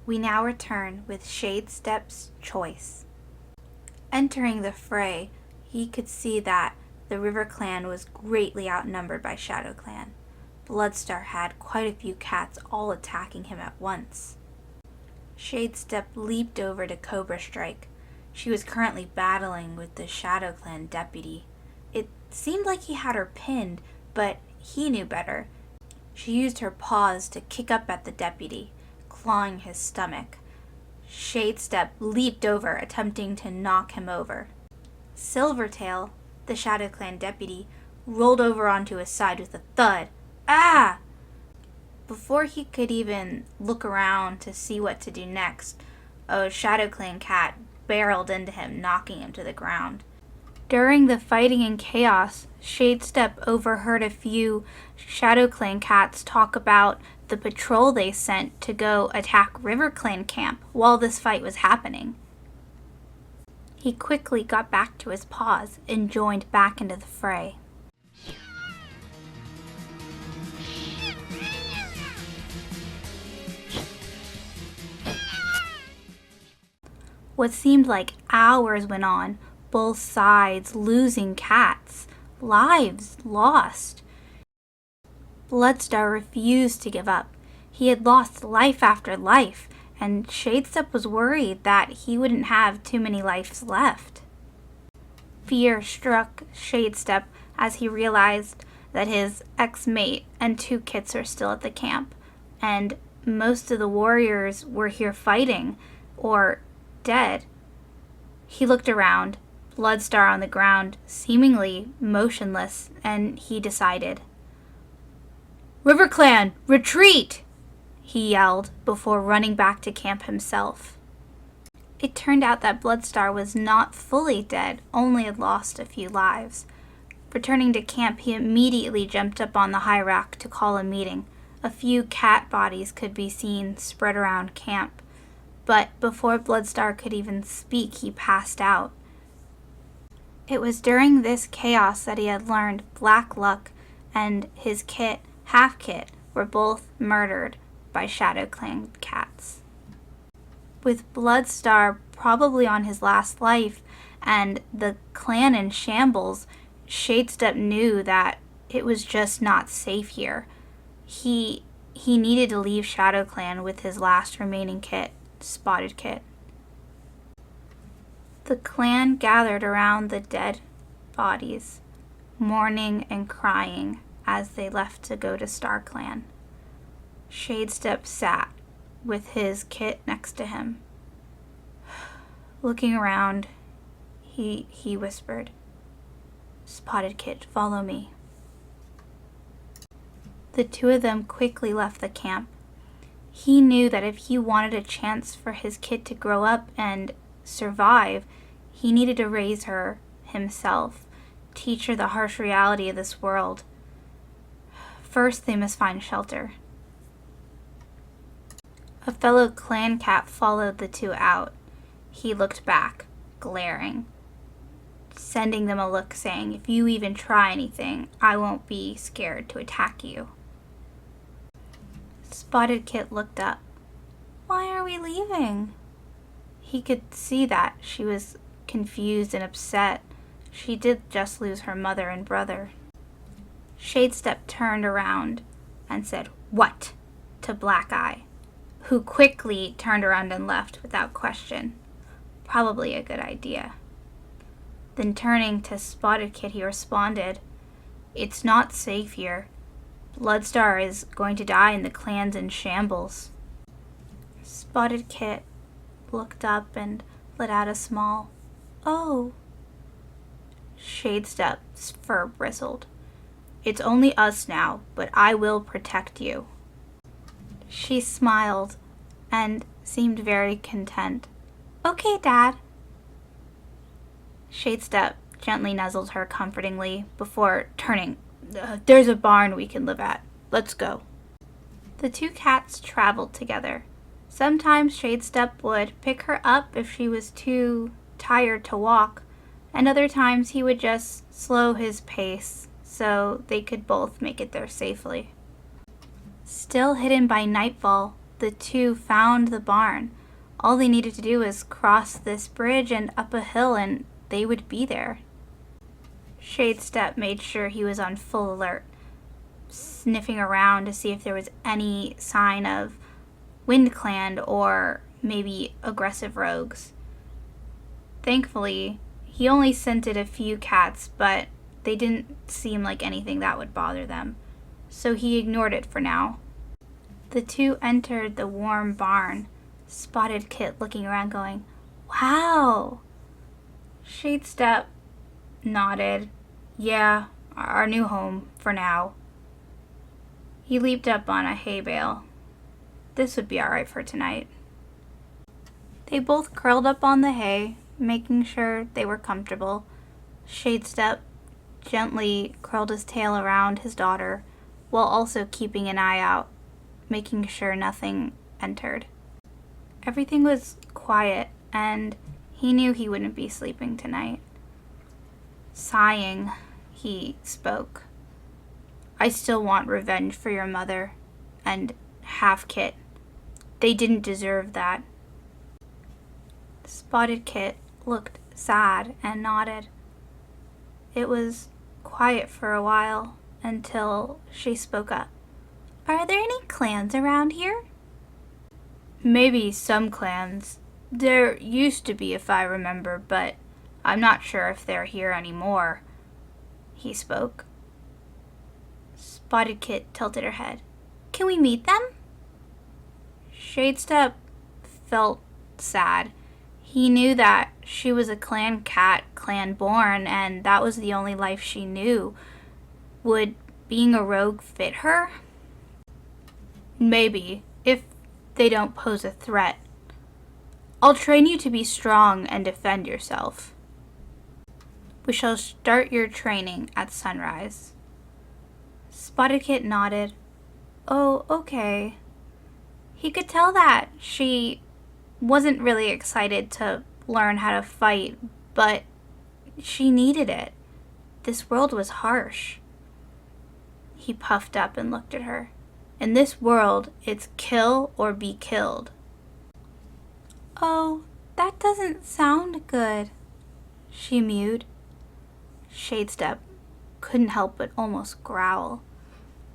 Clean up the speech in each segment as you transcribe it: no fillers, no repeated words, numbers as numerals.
We now return with Shadestep's choice. Entering the fray, he could see that the River Clan was greatly outnumbered by ShadowClan. Bloodstar had quite a few cats all attacking him at once. Shadestep leaped over to Cobra Strike. She was currently battling with the ShadowClan deputy. It seemed like he had her pinned, but he knew better. She used her paws to kick up at the deputy, clawing his stomach. Shadestep leaped over, attempting to knock him over. Silvertail, the ShadowClan deputy, rolled over onto his side with a thud. Ah! Before he could even look around to see what to do next, a ShadowClan cat barreled into him, knocking him to the ground. During the fighting and chaos, Shadestep overheard a few ShadowClan cats talk about the patrol they sent to go attack RiverClan camp while this fight was happening. He quickly got back to his paws and joined back into the fray. What seemed like hours went on, both sides losing cats, lives lost. Bloodstar refused to give up. He had lost life after life, and Shadestep was worried that he wouldn't have too many lives left. Fear struck Shadestep as he realized that his ex-mate and 2 kits are still at the camp, and most of the warriors were here fighting, or dead. He looked around, Bloodstar on the ground, seemingly motionless, and he decided. "RiverClan, retreat!" he yelled before running back to camp himself. It turned out that Bloodstar was not fully dead, only had lost a few lives. Returning to camp, he immediately jumped up on the high rock to call a meeting. A few cat bodies could be seen spread around camp, but before Bloodstar could even speak, he passed out. It was during this chaos that he had learned Black Luck and his kit, Half Kit, were both murdered by ShadowClan cats. With Bloodstar probably on his last life and the clan in shambles, Shadestep knew that it was just not safe here. He needed to leave ShadowClan with his last remaining kit, Spotted Kit. The clan gathered around the dead bodies, mourning and crying as they left to go to StarClan. Shadestep sat with his kit next to him. Looking around, he whispered, "Spotted Kit, follow me." The 2 of them quickly left the camp. He knew that if he wanted a chance for his kit to grow up and survive, he needed to raise her himself, teach her the harsh reality of this world. First, they must find shelter. A fellow clan cat followed the 2 out. He looked back, glaring, sending them a look saying, "If you even try anything, I won't be scared to attack you." Spotted Kit looked up. "Why are we leaving?" He could see that she was confused and upset. She did just lose her mother and brother. Shadestep turned around and said, "What?" to Black Eye, who quickly turned around and left without question. Probably a good idea. Then turning to Spotted Kit, he responded, "It's not safe here. Bloodstar is going to die and the clan's in shambles." Spotted Kit looked up and let out a small, "Oh." Shadestep's fur bristled. "It's only us now, but I will protect you." She smiled and seemed very content. "Okay, Dad." Shadestep gently nuzzled her comfortingly before turning. "There's a barn we can live at. Let's go." The 2 cats traveled together. Sometimes Shadestep would pick her up if she was too tired to walk, and other times he would just slow his pace so they could both make it there safely. Still hidden by nightfall, the two found the barn. All they needed to do was cross this bridge and up a hill and they would be there. Shadestep made sure he was on full alert, sniffing around to see if there was any sign of WindClan or maybe aggressive rogues. Thankfully, he only scented a few cats, but they didn't seem like anything that would bother them, so he ignored it for now. The two entered the warm barn, Spotted Kit looking around going, "Wow!" Shadestep nodded. "Yeah, our new home, for now." He leaped up on a hay bale. This would be alright for tonight. They both curled up on the hay, making sure they were comfortable. Shadestep gently curled his tail around his daughter, while also keeping an eye out, making sure nothing entered. Everything was quiet, and he knew he wouldn't be sleeping tonight. Sighing, he spoke. "I still want revenge for your mother and Half Kit. They didn't deserve that." Spotted Kit looked sad and nodded. It was quiet for a while until she spoke up. "Are there any clans around here?" "Maybe some clans. There used to be, if I remember, but I'm not sure if they're here anymore," he spoke. Spotted Kit tilted her head. "Can we meet them?" Shadestep felt sad. He knew that she was a clan cat, clan born, and that was the only life she knew. Would being a rogue fit her? "Maybe, if they don't pose a threat. I'll train you to be strong and defend yourself. We shall start your training at sunrise." Spotted Kit nodded. "Oh, okay." He could tell that she wasn't really excited to learn how to fight, but she needed it. This world was harsh. He puffed up and looked at her. "In this world, it's kill or be killed." "Oh, that doesn't sound good," she mewed. Shadestep couldn't help but almost growl.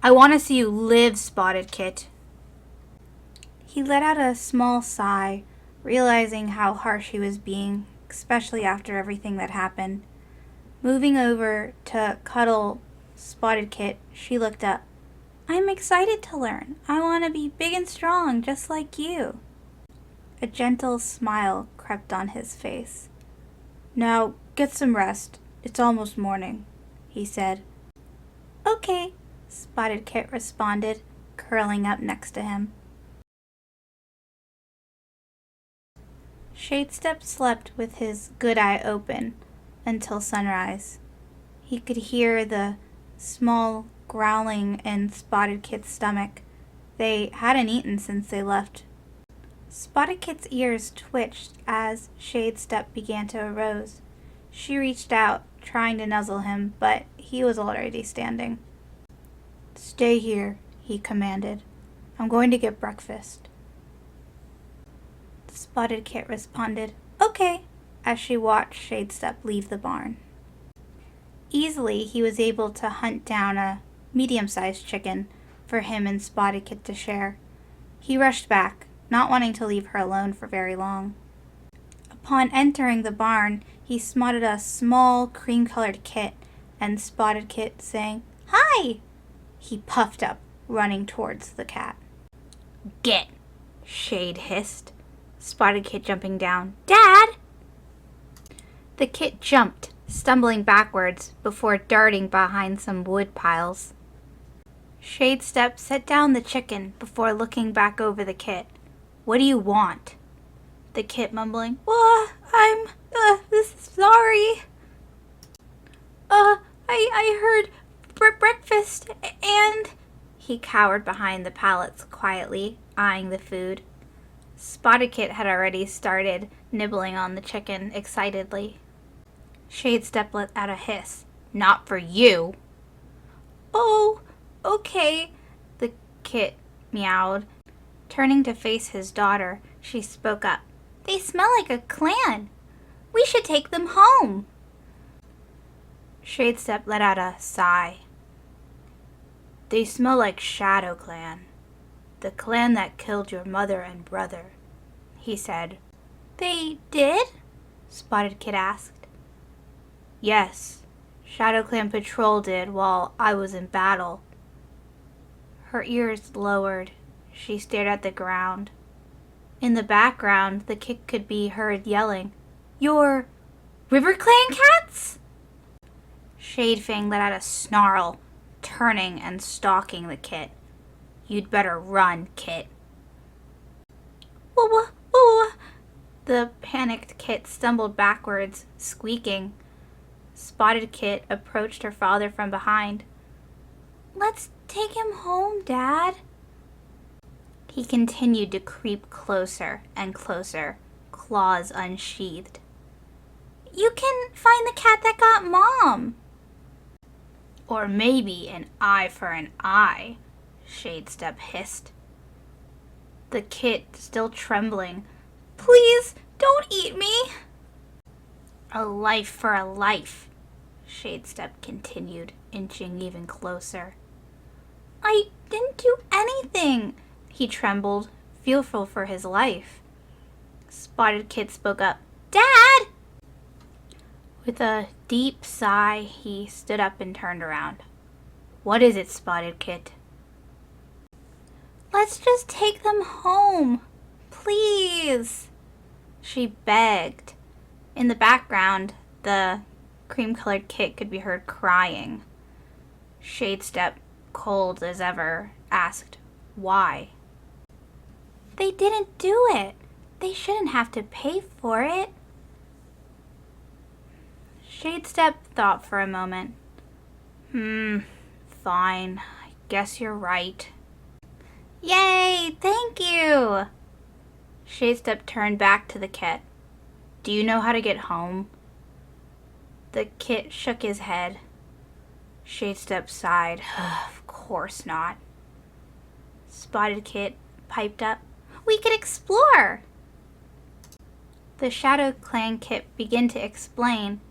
"I want to see you live, Spotted Kit." He let out a small sigh, realizing how harsh he was being, especially after everything that happened. Moving over to cuddle Spotted Kit, she looked up. "I'm excited to learn. I want to be big and strong, just like you." A gentle smile crept on his face. "Now, get some rest. It's almost morning," he said. "Okay," Spotted Kit responded, curling up next to him. Shadestep slept with his good eye open until sunrise. He could hear the small growling in Spotted Kit's stomach. They hadn't eaten since they left. Spotted Kit's ears twitched as Shadestep began to arouse. She reached out, trying to nuzzle him, but he was already standing. "Stay here," he commanded. "I'm going to get breakfast." Spotted Kit responded, "Okay," as she watched Shadestep leave the barn. Easily, he was able to hunt down a medium-sized chicken for him and Spotted Kit to share. He rushed back, not wanting to leave her alone for very long. Upon entering the barn, he spotted a small cream-colored kit and Spotted Kit saying, "Hi!" He puffed up, running towards the cat. "Get!" Shade hissed. Spotted Kit jumping down. "Dad!" The kit jumped, stumbling backwards before darting behind some wood piles. Shadestep set down the chicken before looking back over the kit. "What do you want?" The kit mumbling, I'm sorry. I heard breakfast and..." He cowered behind the pallets quietly, eyeing the food. Spotted Kit had already started nibbling on the chicken excitedly. Shadestep let out a hiss. "Not for you." "Oh, okay," the kit meowed. Turning to face his daughter, she spoke up. They smell like a clan. We should take them home. Shadestep let out a sigh. They smell like ShadowClan, the clan that killed your mother and brother, he said. They did? Spotted Kit asked. Yes, ShadowClan patrol did while I was in battle. Her ears lowered. She stared at the ground. In the background, the kit could be heard yelling, Your RiverClan cats? Shadefang let out a snarl, turning and stalking the kit. You'd better run, Kit. Whoa, whoa. The panicked Kit stumbled backwards, squeaking. Spotted Kit approached her father from behind. Let's take him home, Dad. He continued to creep closer and closer, claws unsheathed. You can find the cat that got Mom. Or maybe an eye for an eye, Shadestep hissed. The kit, still trembling. Please, don't eat me. A life for a life, Shadestep continued, inching even closer. I didn't do anything, he trembled, fearful for his life. Spotted Kit spoke up. Dad! With a deep sigh, he stood up and turned around. What is it, Spotted Kit? Let's just take them home, please, she begged. In the background, the cream-colored kit could be heard crying. Shadestep, cold as ever, asked, why? They didn't do it. They shouldn't have to pay for it. Shadestep thought for a moment. Fine. I guess you're right. Yay! Thank you! Shadestep turned back to the kit. Do you know how to get home? The kit shook his head. Shadestep sighed. Of course not. Spotted Kit piped up. We could explore! The ShadowClan kit began to explain.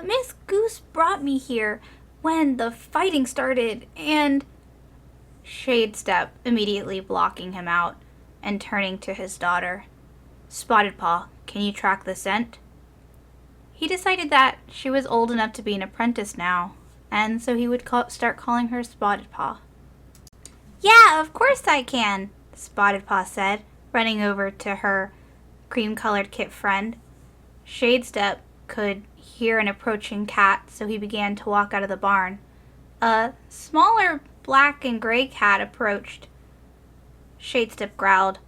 Miss Goose brought me here when the fighting started, and... Shadestep immediately blocking him out and turning to his daughter. Spotted Paw, can you track the scent? He decided that she was old enough to be an apprentice now, and so he would start calling her Spotted Paw. Yeah, of course I can, Spotted Paw said, running over to her cream-colored kit friend. Shadestep could hear an approaching cat, so he began to walk out of the barn. A smaller black and gray cat approached. Shadestep growled,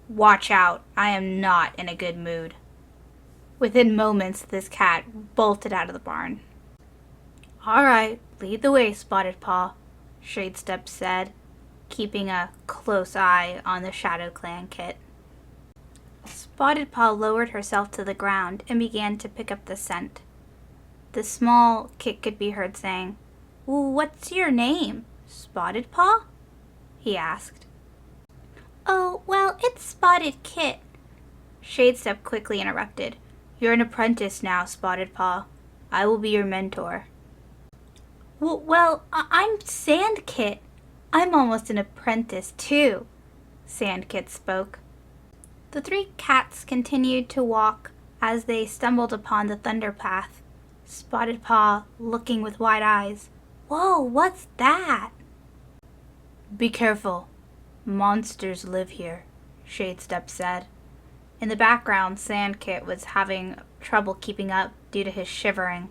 Watch out, I am not in a good mood. Within moments, this cat bolted out of the barn. All right, lead the way, Spotted Paw, Shadestep said, keeping a close eye on the ShadowClan kit. Spotted Paw lowered herself to the ground and began to pick up the scent. The small kit could be heard saying, What's your name, Spotted Paw? He asked. Oh, well, it's Spotted Kit. Shadestep quickly interrupted. You're an apprentice now, Spotted Paw. I will be your mentor. Well, I'm Sand Kit. I'm almost an apprentice, too, Sand Kit spoke. The three cats continued to walk as they stumbled upon the thunder path, Spotted Paw looking with wide eyes. Whoa, what's that? Be careful. Monsters live here, Shadestep said. In the background, Sand Kit was having trouble keeping up due to his shivering.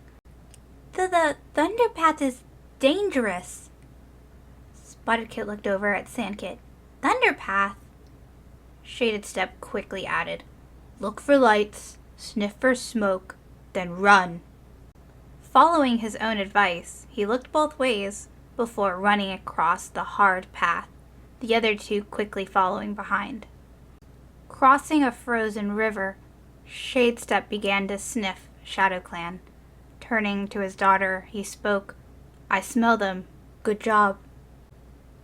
The thunder path is dangerous. Spotted Kit looked over at Sand Kit. Thunder path? Shadestep quickly added, Look for lights, sniff for smoke, then run. Following his own advice, he looked both ways before running across the hard path, the other two quickly following behind. Crossing a frozen river, Shadestep began to sniff ShadowClan. Turning to his daughter, he spoke, I smell them. Good job.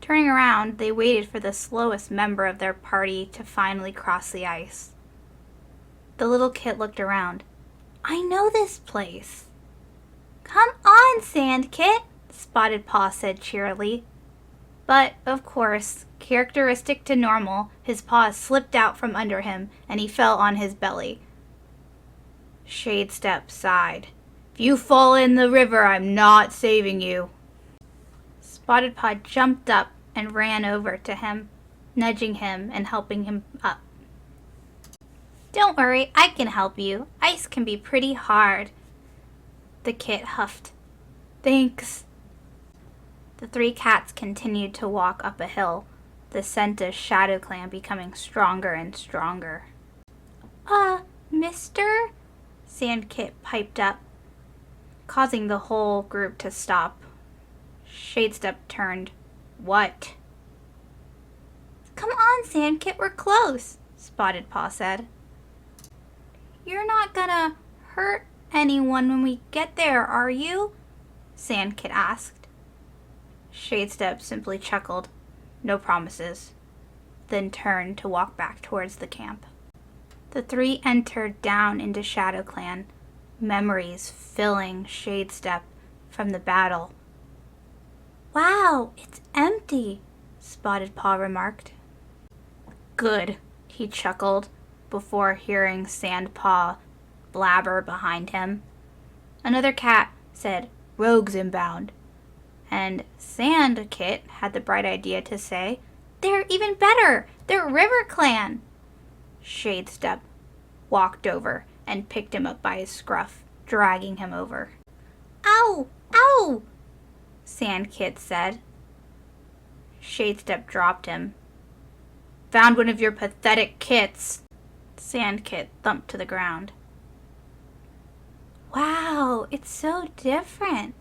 Turning around, they waited for the slowest member of their party to finally cross the ice. The little kit looked around. I know this place. Come on, Sand Kit, Spotted Paw said cheerily. But, of course, characteristic to Normal, his paws slipped out from under him and he fell on his belly. Shadestep sighed. If you fall in the river, I'm not saving you. Spotted Paw jumped up and ran over to him, nudging him and helping him up. Don't worry, I can help you. Ice can be pretty hard. The kit huffed. Thanks. The three cats continued to walk up a hill, the scent of ShadowClan becoming stronger and stronger. Mister? Sandkit piped up, causing the whole group to stop. Shadestep turned. What? Come on, Sandkit, we're close, Spotted Paw said. You're not gonna hurt anyone when we get there, are you? Sandkit asked. Shadestep simply chuckled. No promises. Then turned to walk back towards the camp. The three entered down into ShadowClan, memories filling Shadestep from the battle. Wow, it's empty, Spotted Paw remarked. Good, he chuckled before hearing Sandpaw blabber behind him. Another cat said, Rogues inbound. And Sandkit had the bright idea to say, They're even better! They're River Clan! Shadestep walked over and picked him up by his scruff, dragging him over. Ow! Ow! Sandkit said. Shadestep dropped him. Found one of your pathetic kits. Sandkit thumped to the ground. Wow, it's so different,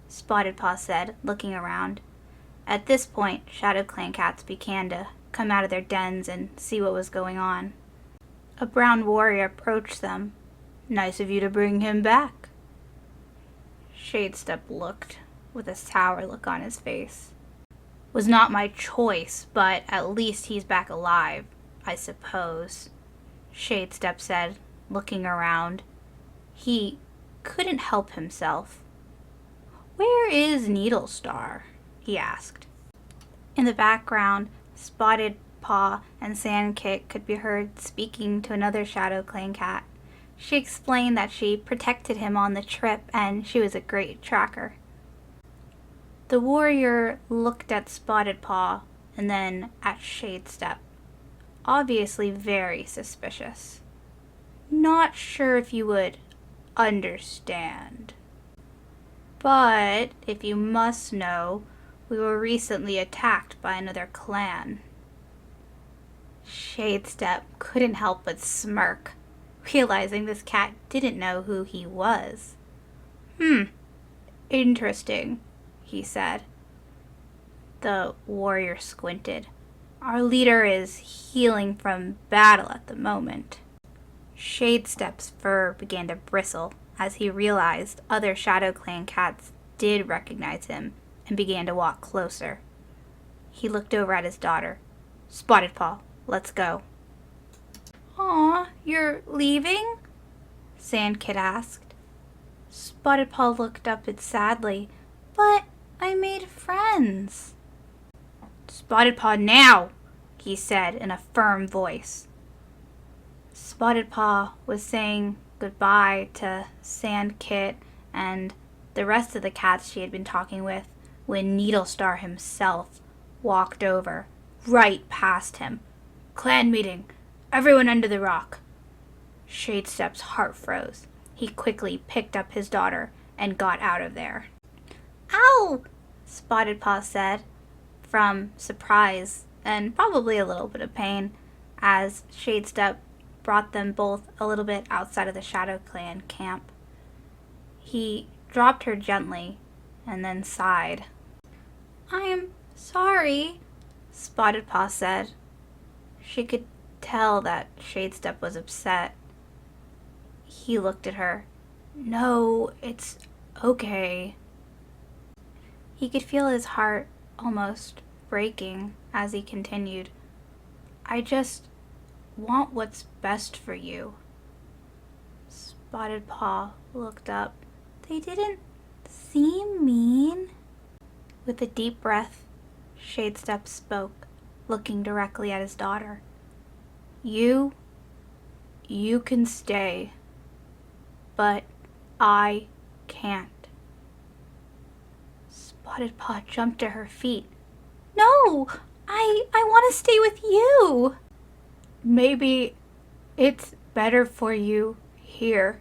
Spotted Paw said, looking around. At this point, ShadowClan cats began to come out of their dens and see what was going on. A brown warrior approached them. Nice of you to bring him back. Shadestep looked, with a sour look on his face. Was not my choice, but at least he's back alive, I suppose, Shadestep said, looking around. He couldn't help himself. Where is Needlestar? He asked. In the background, Spotted Paw and Sandkit could be heard speaking to another ShadowClan cat. She explained that she protected him on the trip and she was a great tracker. The warrior looked at Spotted Paw and then at Shadestep, obviously very suspicious. Not sure if you would understand. But if you must know, we were recently attacked by another clan. Shadestep couldn't help but smirk, realizing this cat didn't know who he was. Interesting, he said. The warrior squinted. Our leader is healing from battle at the moment. Shadestep's fur began to bristle as he realized other ShadowClan cats did recognize him and began to walk closer. He looked over at his daughter. Spotted Paw, let's go. Aw, you're leaving? Sandkit asked. Spotted Paw looked up it sadly. But I made friends. Spotted Paw now, he said in a firm voice. Spotted Paw was saying goodbye to Sandkit and the rest of the cats she had been talking with when Needlestar himself walked over, right past him. Clan meeting. Everyone under the rock. Shadestep's heart froze. He quickly picked up his daughter and got out of there. Ow! Spotted Paw said, from surprise and probably a little bit of pain, as Shadestep brought them both a little bit outside of the ShadowClan camp. He dropped her gently and then sighed. I'm sorry, Spotted Paw said. She could tell that Shadestep was upset. He looked at her. No, it's okay. He could feel his heart almost breaking as he continued. I just want what's best for you. Spotted Paw looked up. They didn't seem mean. With a deep breath, Shadestep spoke, looking directly at his daughter. You can stay, but I can't. Spotted Paw jumped to her feet. No, I want to stay with you. Maybe it's better for you here,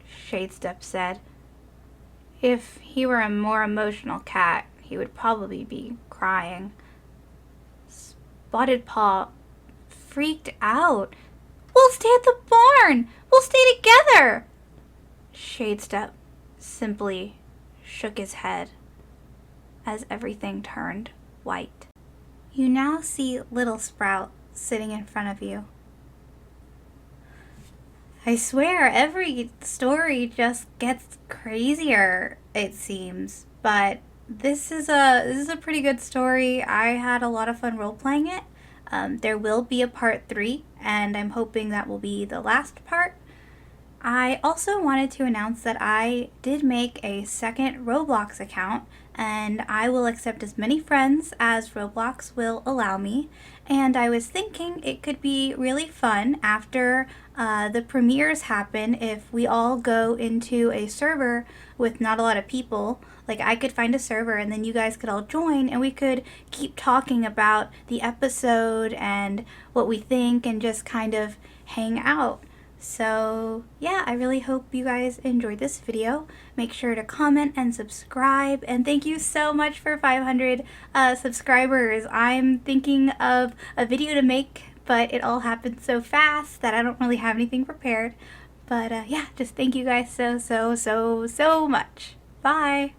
Shadestep said. If he were a more emotional cat, he would probably be crying. Spotted Paw freaked out. We'll stay at the barn! We'll stay together! Shadestep simply shook his head as everything turned white. You now see Little Sprout sitting in front of you. I swear, every story just gets crazier, it seems. But this is a pretty good story. I had a lot of fun role-playing it. There will be a part 3, and I'm hoping that will be the last part. I also wanted to announce that I did make a second Roblox account, and I will accept as many friends as Roblox will allow me. And I was thinking it could be really fun after the premieres happen if we all go into a server with not a lot of people. Like, I could find a server and then you guys could all join and we could keep talking about the episode and what we think and just kind of hang out. So yeah, I really hope you guys enjoyed this video. Make sure to comment and subscribe, and thank you so much for 500 subscribers. I'm thinking of a video to make, but it all happened so fast that I don't really have anything prepared. But yeah, just thank you guys so much. Bye!